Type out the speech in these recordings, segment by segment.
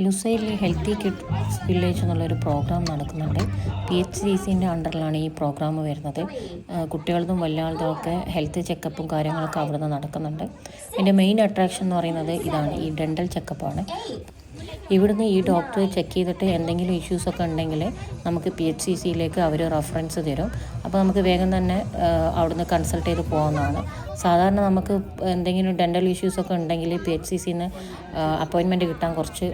ലുസൈലിൽ healthy kids village എന്നുള്ളൊരു programme നടക്കുന്നുണ്ട്. PHCCൻ്റെ അണ്ടറിലാണ് ഈ പ്രോഗ്രാം വരുന്നത്. കുട്ടികളതും വലിയ ആളുകളും ഒക്കെ ഹെൽത്ത് ചെക്കപ്പും കാര്യങ്ങളൊക്കെ അവിടെ നിന്ന് നടക്കുന്നുണ്ട്. അതിൻ്റെ മെയിൻ അട്രാക്ഷൻ എന്ന് പറയുന്നത് ഇതാണ്, ഈ ഡെൻ്റൽ ചെക്കപ്പാണ്. ഇവിടുന്ന് ഈ ഡോക്ടർ ചെക്ക് ചെയ്തിട്ട് എന്തെങ്കിലും ഇഷ്യൂസൊക്കെ ഉണ്ടെങ്കിൽ നമുക്ക് PHCCയിലേക്ക് അവർ റെഫറൻസ് തരും. അപ്പോൾ നമുക്ക് വേഗം തന്നെ അവിടുന്ന് കൺസൾട്ട് ചെയ്ത് പോകാവുന്നതാണ്. സാധാരണ നമുക്ക് എന്തെങ്കിലും ഡെൻ്റൽ ഇഷ്യൂസൊക്കെ ഉണ്ടെങ്കിൽ PHCCന്ന് അപ്പോയിൻമെൻറ്റ് കിട്ടാൻ കുറച്ച്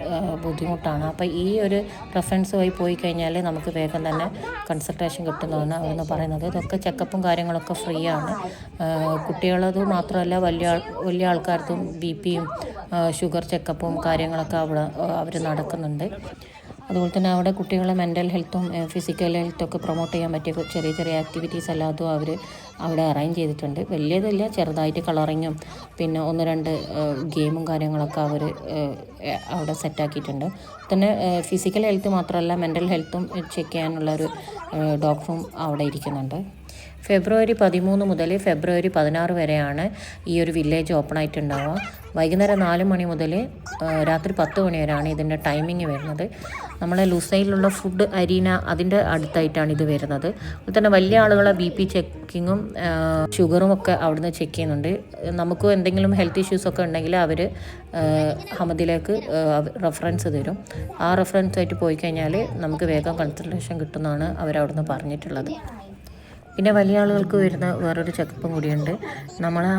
ബുദ്ധിമുട്ടാണ്. അപ്പോൾ ഈ ഒരു റെഫറൻസ് വഴി പോയി കഴിഞ്ഞാൽ നമുക്ക് വേഗം തന്നെ കൺസൾട്ടേഷൻ കിട്ടുന്നതാണ് അവിടുന്ന് പറയുന്നത്. ഇതൊക്കെ ചെക്കപ്പും കാര്യങ്ങളൊക്കെ ഫ്രീ ആണ്. കുട്ടികളത് മാത്രമല്ല വലിയ ആൾക്കാർക്കും BP-യും ഷുഗർ ചെക്കപ്പും കാര്യങ്ങളൊക്കെ അവർ നടക്കുന്നുണ്ട്. അതുപോലെ തന്നെ അവിടെ കുട്ടികളെ മെൻ്റൽ ഹെൽത്തും ഫിസിക്കൽ ഹെൽത്തൊക്കെ പ്രൊമോട്ട് ചെയ്യാൻ പറ്റിയ ചെറിയ ചെറിയ ആക്ടിവിറ്റീസ് എല്ലാതും അവർ അവിടെ അറേഞ്ച് ചെയ്തിട്ടുണ്ട്. വലിയതില്ല, ചെറുതായിട്ട് കളറിങ്ങും പിന്നെ 1-2 ഗെയിമും കാര്യങ്ങളൊക്കെ അവർ അവിടെ സെറ്റാക്കിയിട്ടുണ്ട്. തന്നെ ഫിസിക്കൽ ഹെൽത്ത് മാത്രമല്ല മെൻ്റൽ ഹെൽത്തും ചെക്ക് ചെയ്യാനുള്ളൊരു ഡോക്ടറും അവിടെ ഇരിക്കുന്നുണ്ട്. ഫെബ്രുവരി 13 മുതൽ ഫെബ്രുവരി 16 വരെയാണ് ഈ ഒരു വില്ലേജ് ഓപ്പൺ ആയിട്ടുണ്ടാവുക. വൈകുന്നേരം 4 മണി മുതൽ രാത്രി 10 മണി വരെയാണ് ഇതിൻ്റെ ടൈമിങ് വരുന്നത്. നമ്മളെ ലുസൈലിലുള്ള ഫുഡ് അരീന അതിൻ്റെ അടുത്തായിട്ടാണ് ഇത് വരുന്നത്. അതുപോലെ തന്നെ വലിയ ആളുകളെ BP ചെക്കിങ്ങും ഷുഗറും ഒക്കെ അവിടുന്ന് ചെക്ക് ചെയ്യുന്നുണ്ട്. നമുക്കും എന്തെങ്കിലും ഹെൽത്ത് ഇഷ്യൂസൊക്കെ ഉണ്ടെങ്കിൽ അവർ ഹമദിലേക്ക് റെഫറൻസ് തരും. ആ റെഫറൻസായിട്ട് പോയി കഴിഞ്ഞാൽ നമുക്ക് വേഗം കൺസൾട്ടേഷൻ കിട്ടുമെന്നാണ് അവരവിടുന്ന് പറഞ്ഞിട്ടുള്ളത്. പിന്നെ വലിയ ആളുകൾക്ക് വരുന്ന വേറൊരു ചെക്കപ്പും കൂടിയുണ്ട്. നമ്മളെ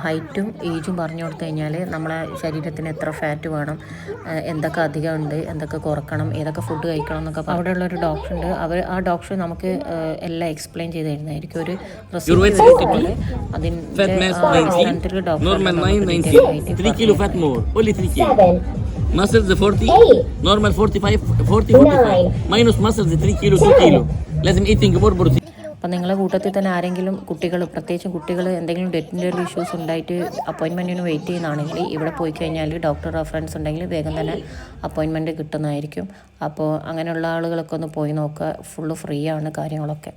ഹൈറ്റും ഏജും പറഞ്ഞു കൊടുത്തു കഴിഞ്ഞാൽ നമ്മളെ ശരീരത്തിന് എത്ര ഫാറ്റ് വേണം, എന്തൊക്കെ അധികം ഉണ്ട്, എന്തൊക്കെ കുറക്കണം, ഏതൊക്കെ ഫുഡ് കഴിക്കണം എന്നൊക്കെ അവിടെയുള്ളൊരു ഡോക്ടറുണ്ട്. ആ ഡോക്ടർ നമുക്ക് എല്ലാം എക്സ്പ്ലെയിൻ ചെയ്ത് തരുന്നതായിരിക്കും. ഒരു റെസിപ്പി അതിൻ്റെ doctor muscles 40 normal 45 minus muscles 3 kilo 2 kilo لازم eating more protein. അപ്പം നിങ്ങളെ കൂട്ടത്തിൽ തന്നെ ആരെങ്കിലും കുട്ടികൾ, പ്രത്യേകിച്ചും കുട്ടികൾ എന്തെങ്കിലും ഡെൻ്റൽ ഇഷ്യൂസ് ഉണ്ടായിട്ട് അപ്പോയിൻമെൻറ്റിന് വെയിറ്റ് ചെയ്യുന്നതാണെങ്കിൽ ഇവിടെ പോയി കഴിഞ്ഞാൽ ഡോക്ടർ റെഫറൻസ് ഉണ്ടെങ്കിൽ വേഗം തന്നെ അപ്പോയിൻമെൻറ്റ് കിട്ടുന്നതായിരിക്കും. അപ്പോൾ അങ്ങനെയുള്ള ആളുകളൊക്കെ ഒന്ന് പോയി നോക്കുക. ഫുള്ള് ഫ്രീ ആണ് കാര്യങ്ങളൊക്കെ.